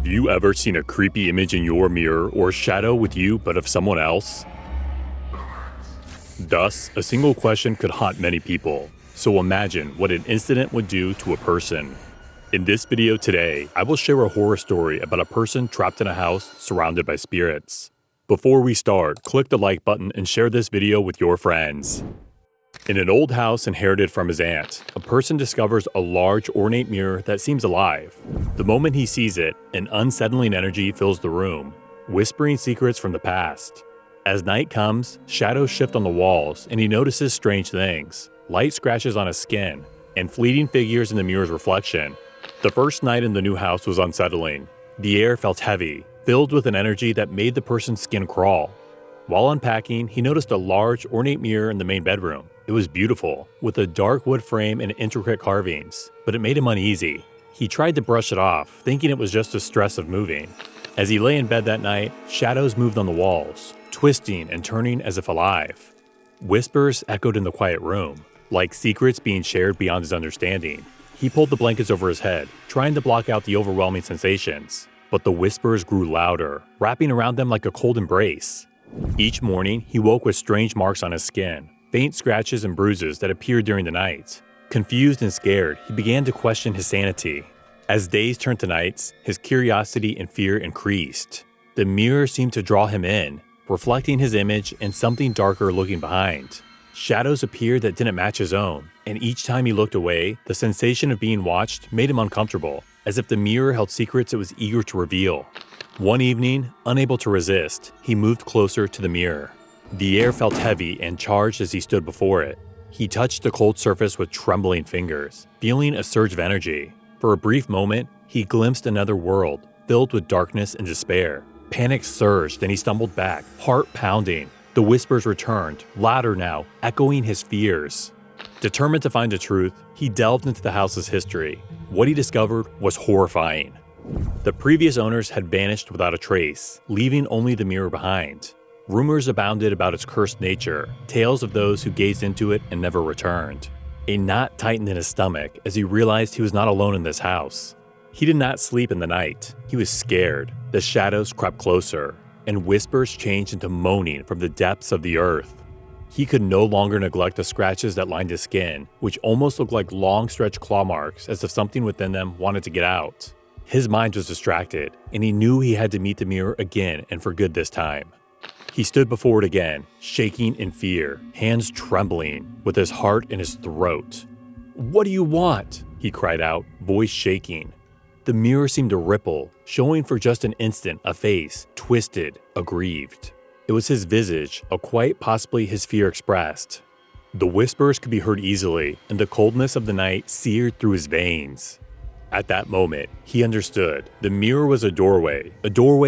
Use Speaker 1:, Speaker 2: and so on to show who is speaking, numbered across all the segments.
Speaker 1: Have you ever seen a creepy image in your mirror or shadow with you but of someone else? Thus, a single question could haunt many people. So imagine what an incident would do to a person. In this video today, I will share a horror story about a person trapped in a house surrounded by spirits. Before we start, click the like button and share this video with your friends. In an old house inherited from his aunt, a person discovers a large ornate mirror that seems alive. The moment he sees it, an unsettling energy fills the room, whispering secrets from the past. As night comes, shadows shift on the walls and he notices strange things. Light scratches on his skin, and fleeting figures in the mirror's reflection. The first night in the new house was unsettling. The air felt heavy, filled with an energy that made the person's skin crawl. While unpacking, he noticed a large, ornate mirror in the main bedroom. It was beautiful, with a dark wood frame and intricate carvings, but it made him uneasy. He tried to brush it off, thinking it was just the stress of moving. As he lay in bed that night, shadows moved on the walls, twisting and turning as if alive. Whispers echoed in the quiet room, like secrets being shared beyond his understanding. He pulled the blankets over his head, trying to block out the overwhelming sensations, but the whispers grew louder, wrapping around them like a cold embrace. Each morning, he woke with strange marks on his skin, faint scratches and bruises that appeared during the night. Confused and scared, he began to question his sanity. As days turned to nights, his curiosity and fear increased. The mirror seemed to draw him in, reflecting his image and something darker looking behind. Shadows appeared that didn't match his own, and each time he looked away, the sensation of being watched made him uncomfortable, as if the mirror held secrets it was eager to reveal. One evening, unable to resist, he moved closer to the mirror. The air felt heavy and charged as he stood before it. He touched the cold surface with trembling fingers, feeling a surge of energy. For a brief moment, he glimpsed another world, filled with darkness and despair. Panic surged and he stumbled back, heart pounding. The whispers returned, louder now, echoing his fears. Determined to find the truth, he delved into the house's history. What he discovered was horrifying. The previous owners had vanished without a trace, leaving only the mirror behind. Rumors abounded about its cursed nature, tales of those who gazed into it and never returned. A knot tightened in his stomach as he realized he was not alone in this house. He did not sleep in the night. He was scared. The shadows crept closer, and whispers changed into moaning from the depths of the earth. He could no longer neglect the scratches that lined his skin, which almost looked like long stretched claw marks as if something within them wanted to get out. His mind was distracted, and he knew he had to meet the mirror again and for good this time. He stood before it again, shaking in fear, hands trembling, with his heart in his throat. "What do you want?" he cried out, voice shaking. The mirror seemed to ripple, showing for just an instant a face, twisted, aggrieved. It was his visage, or quite possibly his fear expressed. The whispers could be heard easily, and the coldness of the night seared through his veins. At that moment, he understood. The mirror was a doorway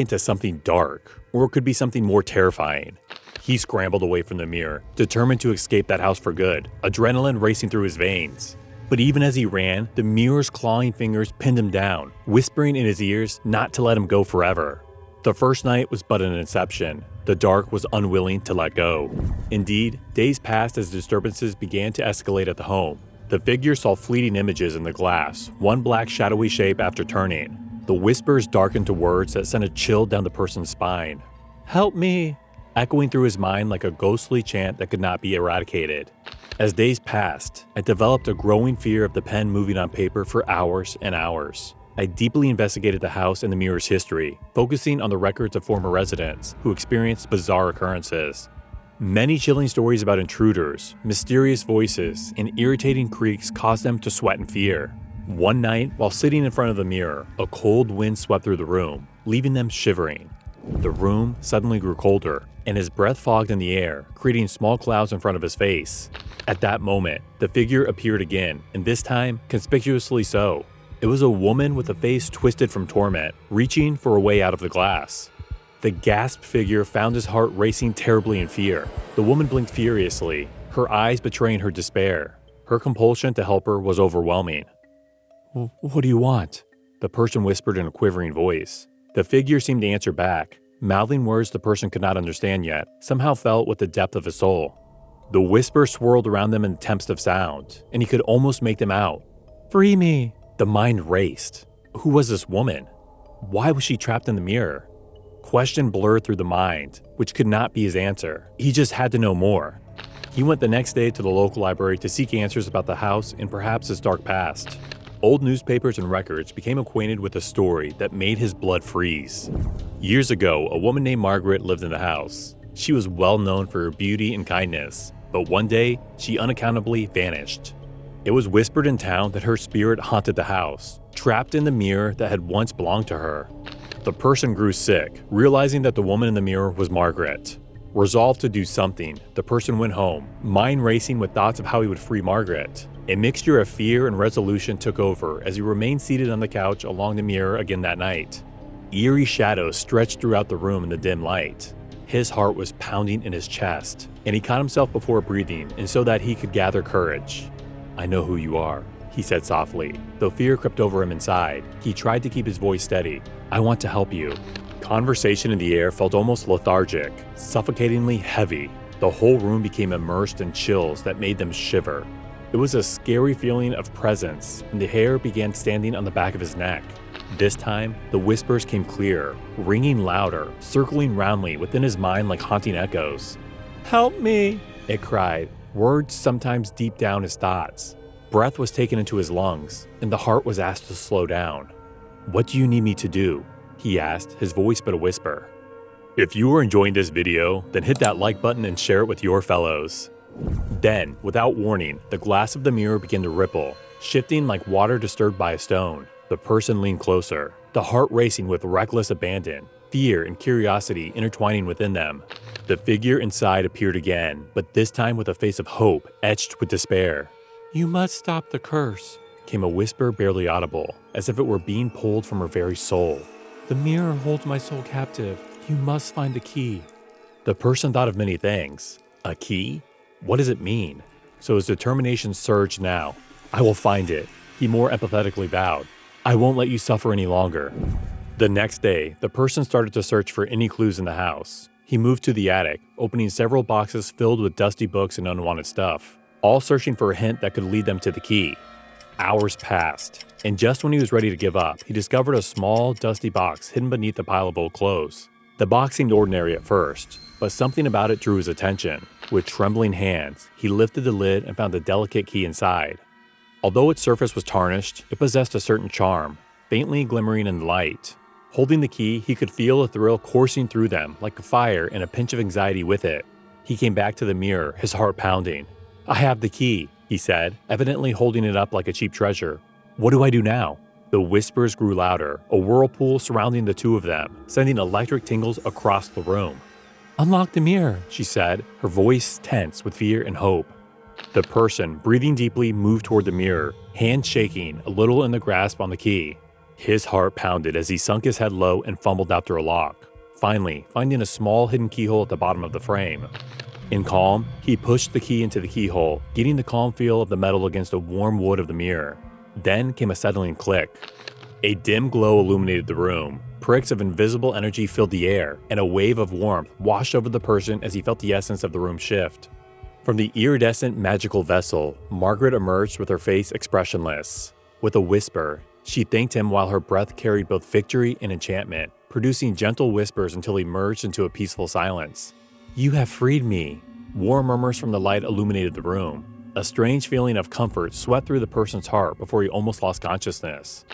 Speaker 1: into something dark, or it could be something more terrifying. He scrambled away from the mirror, determined to escape that house for good, adrenaline racing through his veins. But even as he ran, the mirror's clawing fingers pinned him down, whispering in his ears not to let him go forever. The first night was but an inception. The dark was unwilling to let go. Indeed, days passed as disturbances began to escalate at the home. The figure saw fleeting images in the glass, one black shadowy shape after turning. The whispers darkened to words that sent a chill down the person's spine. "Help me!" echoing through his mind like a ghostly chant that could not be eradicated. As days passed, I developed a growing fear of the pen moving on paper for hours and hours. I deeply investigated the house and the mirror's history, focusing on the records of former residents who experienced bizarre occurrences. Many chilling stories about intruders, mysterious voices, and irritating creaks caused them to sweat in fear. One night, while sitting in front of the mirror, a cold wind swept through the room, leaving them shivering. The room suddenly grew colder, and his breath fogged in the air, creating small clouds in front of his face. At that moment, the figure appeared again, and this time, conspicuously so. It was a woman with a face twisted from torment, reaching for a way out of the glass. The gasped figure found his heart racing terribly in fear. The woman blinked furiously, her eyes betraying her despair. Her compulsion to help her was overwhelming. "What do you want?" the person whispered in a quivering voice. The figure seemed to answer back, mouthing words the person could not understand yet, somehow felt with the depth of his soul. The whisper swirled around them in the tempest of sound, and he could almost make them out. "Free me!" The mind raced. Who was this woman? Why was she trapped in the mirror? Question blurred through the mind, which could not be his answer. He just had to know more. He went the next day to the local library to seek answers about the house and perhaps its dark past. Old newspapers and records became acquainted with a story that made his blood freeze. Years ago, a woman named Margaret lived in the house. She was well known for her beauty and kindness, but one day, she unaccountably vanished. It was whispered in town that her spirit haunted the house, trapped in the mirror that had once belonged to her. The person grew sick, realizing that the woman in the mirror was Margaret. Resolved to do something, the person went home, mind racing with thoughts of how he would free Margaret. A mixture of fear and resolution took over as he remained seated on the couch along the mirror again that night. Eerie shadows stretched throughout the room in the dim light. His heart was pounding in his chest, and he caught himself before breathing and so that he could gather courage. "I know who you are," he said softly. Though fear crept over him inside, he tried to keep his voice steady. "I want to help you." Conversation in the air felt almost lethargic, suffocatingly heavy. The whole room became immersed in chills that made them shiver. It was a scary feeling of presence, and the hair began standing on the back of his neck. This time, the whispers came clearer, ringing louder, circling roundly within his mind like haunting echoes. "Help me," it cried, words sometimes deep down his thoughts. Breath was taken into his lungs, and the heart was asked to slow down. "What do you need me to do?" he asked, his voice but a whisper. If you are enjoying this video, then hit that like button and share it with your fellows. Then, without warning, the glass of the mirror began to ripple, shifting like water disturbed by a stone. The person leaned closer, the heart racing with reckless abandon, fear and curiosity intertwining within them. The figure inside appeared again, but this time with a face of hope etched with despair. "You must stop the curse," came a whisper barely audible, as if it were being pulled from her very soul. "The mirror holds my soul captive. You must find the key." The person thought of many things. A key? What does it mean? So his determination surged now. "I will find it," he more empathetically vowed. "I won't let you suffer any longer." The next day, the person started to search for any clues in the house. He moved to the attic, opening several boxes filled with dusty books and unwanted stuff, all searching for a hint that could lead them to the key. Hours passed, and just when he was ready to give up, he discovered a small, dusty box hidden beneath a pile of old clothes. The box seemed ordinary at first, but something about it drew his attention. With trembling hands, he lifted the lid and found a delicate key inside. Although its surface was tarnished, it possessed a certain charm, faintly glimmering in the light. Holding the key, he could feel a thrill coursing through them like a fire and a pinch of anxiety with it. He came back to the mirror, his heart pounding. "I have the key," he said, evidently holding it up like a cheap treasure. "What do I do now?" The whispers grew louder, a whirlpool surrounding the two of them, sending electric tingles across the room. "Unlock the mirror," she said, her voice tense with fear and hope. The person, breathing deeply, moved toward the mirror, hands shaking, a little in the grasp on the key. His heart pounded as he sunk his head low and fumbled after a lock, finally finding a small hidden keyhole at the bottom of the frame. In calm, he pushed the key into the keyhole, getting the calm feel of the metal against the warm wood of the mirror. Then came a settling click. A dim glow illuminated the room. Pricks of invisible energy filled the air, and a wave of warmth washed over the person as he felt the essence of the room shift. From the iridescent magical vessel, Margaret emerged with her face expressionless. With a whisper, she thanked him while her breath carried both victory and enchantment, producing gentle whispers until he merged into a peaceful silence. "You have freed me." Warm murmurs from the light illuminated the room. A strange feeling of comfort swept through the person's heart before he almost lost consciousness.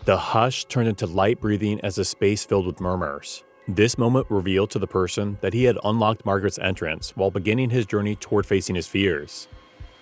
Speaker 1: The hush turned into light breathing as the space filled with murmurs. This moment revealed to the person that he had unlocked Margaret's entrance while beginning his journey toward facing his fears.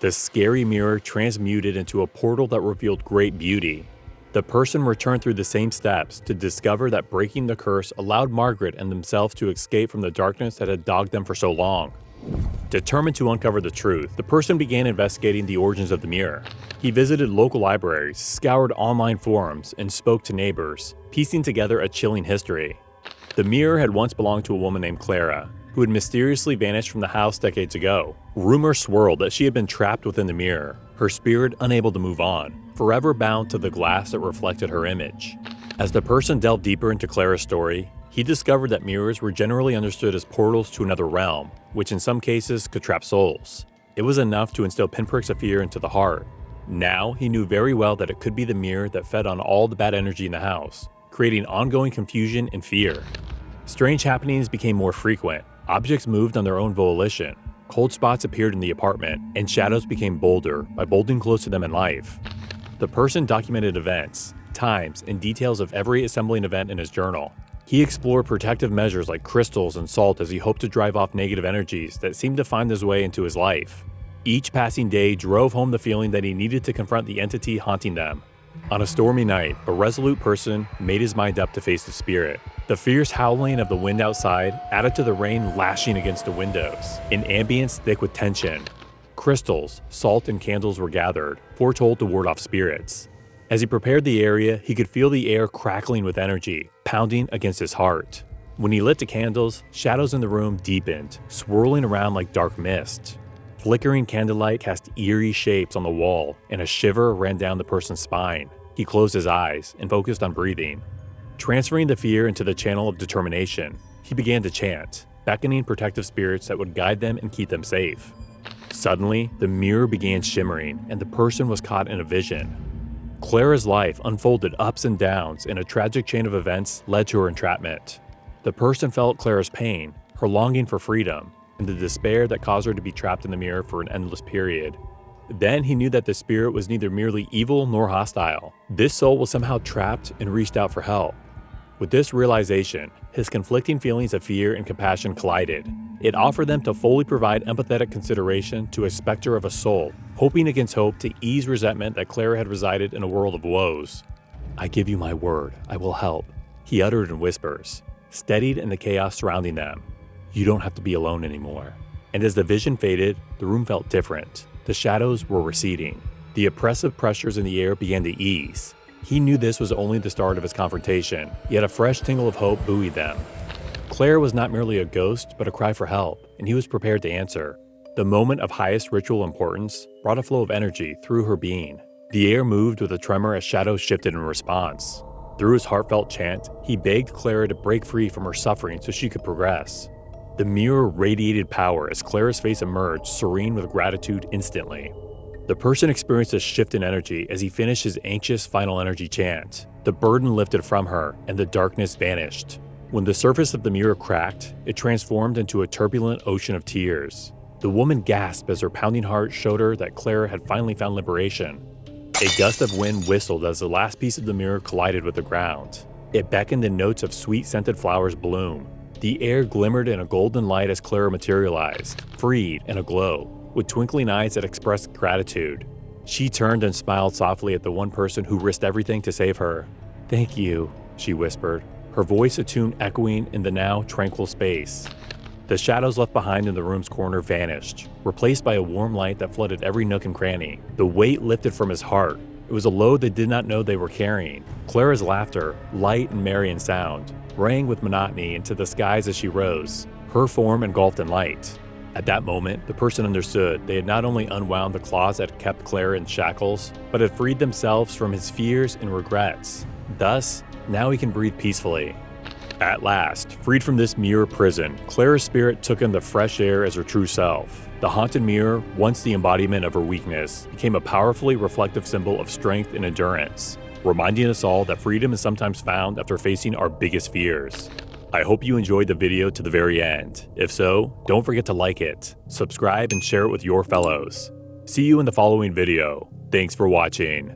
Speaker 1: The scary mirror transmuted into a portal that revealed great beauty. The person returned through the same steps to discover that breaking the curse allowed Margaret and themselves to escape from the darkness that had dogged them for so long. Determined to uncover the truth, the person began investigating the origins of the mirror. He visited local libraries, scoured online forums, and spoke to neighbors, piecing together a chilling history. The mirror had once belonged to a woman named Clara, who had mysteriously vanished from the house decades ago. Rumors swirled that she had been trapped within the mirror, her spirit unable to move on, forever bound to the glass that reflected her image. As the person delved deeper into Clara's story, he discovered that mirrors were generally understood as portals to another realm, which in some cases could trap souls. It was enough to instill pinpricks of fear into the heart. Now he knew very well that it could be the mirror that fed on all the bad energy in the house, creating ongoing confusion and fear. Strange happenings became more frequent. Objects moved on their own volition. Cold spots appeared in the apartment, and shadows became bolder by bolting close to them in life. The person documented events, times, and details of every assembling event in his journal. He explored protective measures like crystals and salt as he hoped to drive off negative energies that seemed to find their way into his life. Each passing day drove home the feeling that he needed to confront the entity haunting them. On a stormy night, a resolute person made his mind up to face the spirit. The fierce howling of the wind outside added to the rain lashing against the windows, an ambience thick with tension. Crystals, salt, and candles were gathered, foretold to ward off spirits. As he prepared the area, he could feel the air crackling with energy, pounding against his heart. When he lit the candles, shadows in the room deepened, swirling around like dark mist. Flickering candlelight cast eerie shapes on the wall, and a shiver ran down the person's spine. He closed his eyes and focused on breathing. Transferring the fear into the channel of determination, he began to chant, beckoning protective spirits that would guide them and keep them safe. Suddenly, the mirror began shimmering, and the person was caught in a vision. Clara's life unfolded ups and downs, and a tragic chain of events led to her entrapment. The person felt Clara's pain, her longing for freedom, and the despair that caused her to be trapped in the mirror for an endless period. Then he knew that the spirit was neither merely evil nor hostile. This soul was somehow trapped and reached out for help. With this realization, his conflicting feelings of fear and compassion collided. It offered them to fully provide empathetic consideration to a specter of a soul, hoping against hope to ease resentment that Clara had resided in a world of woes. "I give you my word, I will help," he uttered in whispers, steadied in the chaos surrounding them. "You don't have to be alone anymore." And as the vision faded, the room felt different. The shadows were receding. The oppressive pressures in the air began to ease. He knew this was only the start of his confrontation, yet a fresh tingle of hope buoyed them. Clara was not merely a ghost, but a cry for help, and he was prepared to answer. The moment of highest ritual importance brought a flow of energy through her being. The air moved with a tremor as shadows shifted in response. Through his heartfelt chant, he begged Clara to break free from her suffering so she could progress. The mirror radiated power as Clara's face emerged, serene with gratitude instantly. The person experienced a shift in energy as he finished his anxious final energy chant. The burden lifted from her, and the darkness vanished. When the surface of the mirror cracked, it transformed into a turbulent ocean of tears. The woman gasped as her pounding heart showed her that Clara had finally found liberation. A gust of wind whistled as the last piece of the mirror collided with the ground. It beckoned in notes of sweet scented flowers bloom. The air glimmered in a golden light as Clara materialized, freed and aglow, with twinkling eyes that expressed gratitude. She turned and smiled softly at the one person who risked everything to save her. "Thank you," she whispered, her voice attuned echoing in the now tranquil space. The shadows left behind in the room's corner vanished, replaced by a warm light that flooded every nook and cranny. The weight lifted from his heart. It was a load they did not know they were carrying. Clara's laughter, light and merry in sound, rang with monotony into the skies as she rose, her form engulfed in light. At that moment, the person understood they had not only unwound the claws that kept Clara in shackles, but had freed themselves from his fears and regrets. Thus, now he can breathe peacefully. At last, freed from this mirror prison, Clara's spirit took in the fresh air as her true self. The haunted mirror, once the embodiment of her weakness, became a powerfully reflective symbol of strength and endurance, reminding us all that freedom is sometimes found after facing our biggest fears. I hope you enjoyed the video to the very end. If so, don't forget to like it, subscribe, and share it with your fellows. See you in the following video. Thanks for watching.